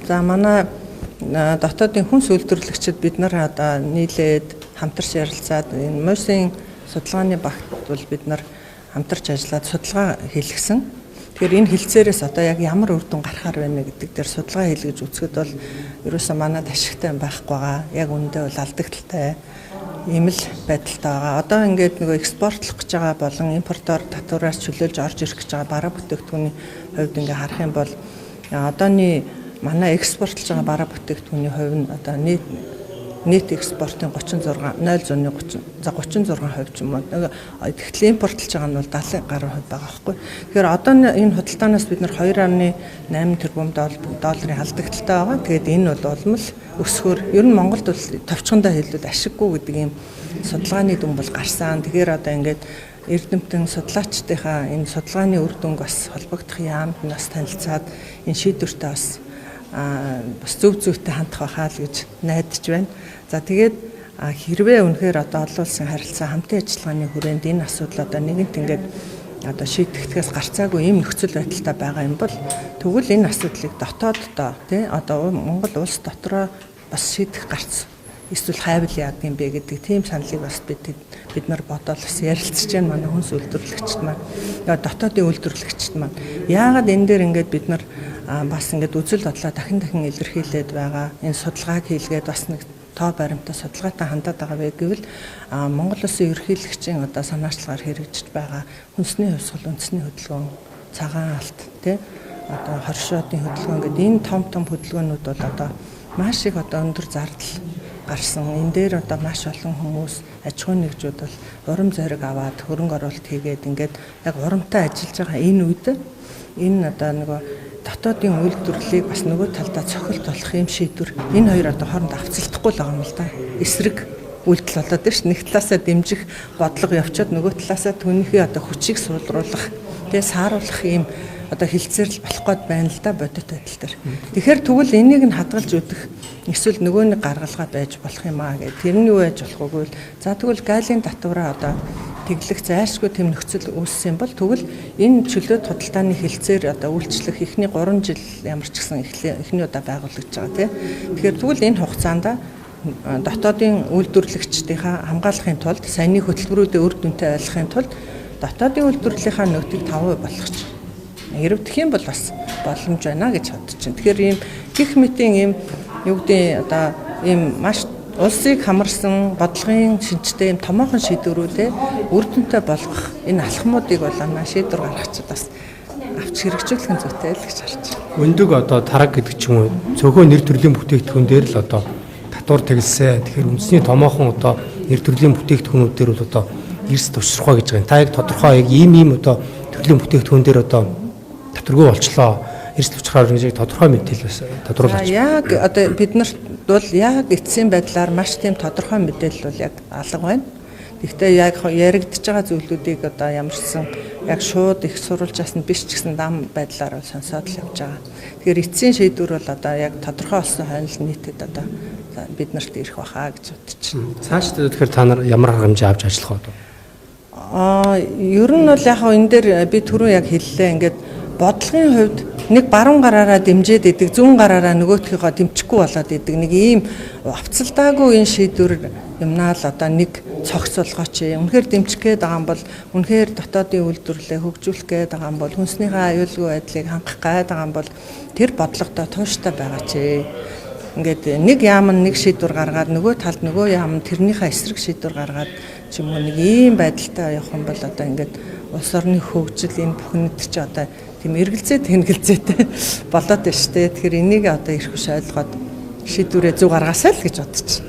За манай дотоодын хүнс үйлдвэрлэгчид бид нар одоо нийлээд хамтарч ярилцаад энэ МОС-ийн судалгааны багт бол бид нар хамтарч ажиллаад судалгаа хийлгэсэн. Тэгэхээр энэ хилцээрээс одоо яг ямар үр дүн гарахаар байна гэдэг дээр судалгаа хийлгэж үзэхэд бол ерөөсөө манайд ашигтай байхгүй байгаа. Яг үүндээ бол алдагдaltaй ийм л байдалтай байгаа. Одоо ингээд нөгөө экспортлох гэж байгаа болон импортоор татвараас чөлөөлж орж ирэх гэж байгаа бараа бүтээгдэхүүний хувьд ингээд харах юм бол одооны манай экспортлж байгаа бараа бүтээгдэхүүний хувь нь одоо нийт экспортын 36% ч юм уу. Тэгэхдээ импортлж байгаа нь бол 70 гаруй хувь байгаа байхгүй. Тэгэхээр одоо энэ худалдаанаас бид нар 2.8 тэрбум долларын алдагдaltaй байгаа. Тэгээд энэ бол улам л өсөхөөр ер нь Монголд бол товчхондоо хэлбэл ашиггүй гэдэг ийм судалгааны дүн бол гарсан. Тэгэхээр одоо ингээд эрдэмтэн судлаачдынхаа энэ судалгааны үр дүнг бас холбогдох яамд нас танилцаад энэ шийдвэртээ бас зүйтэй хандах байхаа л гэж найдаж байна. За тэгээд хэрвээ үнэхээр одоо олон улсын харилцаа хамтын ажиллагааны хүрээнд энэ асуудал одоо нэгэнт ингээд одоо шийдэгдэхээс гарцаагүй ийм нөхцөл байдалтай байгаа юм бол тэгвэл энэ асуудлыг дотооддоо тий одоо Монгол улс дотроо бас шийдэх гарц эсвэл хайвал яад юм бэ гэдэг тийм саналыг бас бид нар бодоод бас ярилцж байна манай хүнс үйлдвэрлэгчид маань дотоодын үйлдвэрлэгчид маань яагаад энэ дээр ингээд бид нар бас ингээд үзэл бодлоо дахин илэрхийлээд байгаа энэ судалгааг хийлгээд бас нэг тоо баримтаа судалгаатай хандаад байгаа вэ гэвэл Монгол Улсын ерөнхийлөгчийн одоо санаачлагаар хэрэгжиж байгаа хүнсний хувьсгал үндэсний хөдөлгөөн цагаан алт тий одоо хоршоодын хөдөлгөөн гэдэг энэ том хөдөлгөөнүүд бол одоо маш их одоо өндөр зардал гарсан. Энэ дээр одоо маш олон хүмүүс аж ахуйн нэгжүүд бол урам зориг аваад хөрөнгө оруулалт хийгээд ингээд яг урамтай ажиллаж байгаа энэ үед энэ одоо нөгөө дотоодын үйлдвэрлэлийг бас нөгөө талдаа цохилт болох юм шийдвэр энэ хоёр одоо хооронд авцалдахгүй л байгаа юм л да. Эсрэг үйлдэл болоод байна ш. Нэг талаасаа дэмжих бодлого явчаад нөгөө талаасаа түүнийхээ одоо хүчийг суулруулах, тэгээ сааруулах юм одоо хилцээрл болох гээд байна л да бодит байдал төр. Тэгэхээр тэгвэл энийг нь хадгалж өгөх эсвэл нөгөө нэг гаргалгаа байж болох юм аа гэх. Тэр нь юу байж болох вэ гэвэл за тэгвэл галийн татвараа одоо тэглэх зайлшгүй тэм нөхцөл үүссэн бол тэгвэл энэ чөлөөт худалдааны хилцээр одоо үйлчлэх эхний 3 жил ямар ч гэсэн эхний удаа байгуулагдж байгаа тийм. Тэгэхээр тэгвэл энэ хугацаанд дотоодын үйлдвэрлэгчдийнхаа хамгаалахын тулд саяны хөтөлбөрүүдэд үр дүнтэй байлгахын тулд дотоодын үйлдвэрлэлийнхаа нөөцийг 5% болгоч. Хэрэг тэх юм бол бас боломж байна гэж бодож байна. Тэгэхээр ийм гих мэтийн ийм юу гэдэг одоо ийм маш улсыг хамарсан бодлогын шинжтэй юм томоохон шийдвэрүүдээ үр дүнтэй болгох энэ алхмуудыг бол шийдвэр гаргахчид бас авч хэрэгжүүлэх нь зүйтэй л гэж харж байна. Өндөг одоо тараг гэдэг ч юм уу цөөхөн нэр төрлийн бүтээгдэхүүн дээр л одоо татвар тэглэсэн. Тэгэхээр үндэсний томоохон одоо нэр төрлийн бүтээгдэхүүнүүд дээр бол одоо эрс төвшрохоо гэж байгаа. Та яг тодорхой яг ийм одоо төрлийн бүтээгдэхүүн дээр одоо татваргүй болчлоо. Эрс төвчрохоор гэж тодорхой мэдээлэл бас тодруулж. Яг одоо биднэрт бол яг эцсийн байдлаар маш тийм тодорхой мэдээлэл бол яг алга байна. Гэхдээ яг яригдж байгаа зүйлүүдийг одоо ямарсан яг шууд их сурвалжаас нь биш ч гэсэн дам байдлаар бол сонсоод л явж байгаа. Тэгэхээр эцсийн шийдвэр бол одоо яг тодорхой болсон хойно нийтэд одоо биднэрт ирэх байхаа гэж бодож байна. Цаашдаа тэгэхээр та нар ямар хангамж авч ажиллах вэ? Ер нь бол яг энэ дээр би түрүү яг хэллээ ингээд бодлогын хувьд нэг баруун гараараа дэмжиж идэг, зүүн гараараа нөгөөдхийгөө дэмжихгүй болоод идэг нэг ийм авцалдаагүй энэ шийдвэр юмнаа л одоо нэг цогц болгооч. Үнэхээр дэмжих гээд байгаа юм бол үнэхээр дотоодын үйлдвэрлэлээ хөгжүүлэх гээд байгаа юм бол хүнснийхээ аюулгүй байдлыг хангах гээд байгаа юм бол тэр бодлоготой тууштай байгаа ч. Ингээд нэг яам нь нэг шийдвэр гаргаад нөгөө талд нөгөө яам нь тэрнийхээ эсрэг шийдвэр гаргаад ч юм уу нэг ийм байдалтай явах юм бол одоо ингээд улс орны хөгжил энэ бүхэнд ч одоо тийм эргэлзээтэй болоод байна шүү дээ. Тэгэхээр энийг одоо ирэх биш ойлгоод шийдвэрээ зөв гаргаасаа л гэж бодож байна.